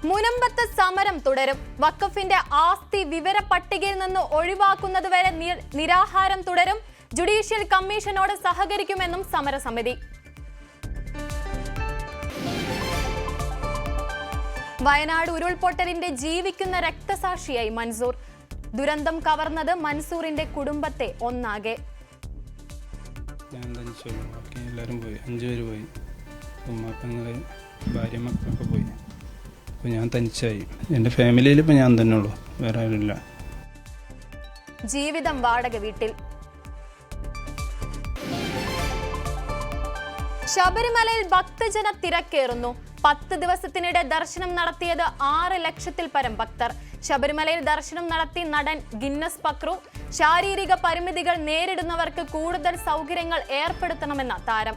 മുനമ്പത്ത് സമരം തുടരും. വഖഫിന്റെ ആസ്തി വിവര പട്ടികയിൽ നിന്ന് ഒഴിവാക്കുന്നതുവരെ നിരാഹാരം തുടരും. ജുഡീഷ്യൽ കമ്മീഷനോട് സഹകരിക്കുമെന്നും സമരസമിതി. വയനാട് ഉരുൾപൊട്ടലിന്റെ ജീവിക്കുന്ന രക്തസാക്ഷിയായി മൻസൂർ. ദുരന്തം കവർന്നത് മൻസൂറിന്റെ കുടുംബത്തെ ഒന്നാകെ. എല്ലാവരും പോയി, 5 പേര് പോയി. ഉമ്മാപ്പങ്ങള്, ഭാര്യ, മക്കളൊക്കെ പോയി. അപ്പോൾ ഞാൻ തനിച്ചായി. എൻ്റെ ഫാമിലിയിൽ ഇപ്പോൾ ഞാൻ തന്നെ ഉള്ളൂ, വേറെ ആരുമില്ല. ജീവിതം വാടക വീട്ടിൽ. ശബരിമലയിൽ ഭക്തജന തിരക്കേറുന്നു. 10 ദിവസത്തിനിടെ ദർശനം നടത്തിയത് 6 ലക്ഷത്തിൽ പരം ഭക്തർ. ശബരിമലയിൽ ദർശനം നടത്തി നടൻ ഗിന്നസ് പക്രു. ശാരീരിക പരിമിതികൾ നേരിടുന്നവർക്ക് കൂടുതൽ സൗകര്യങ്ങൾ ഏർപ്പെടുത്തണമെന്ന താരം.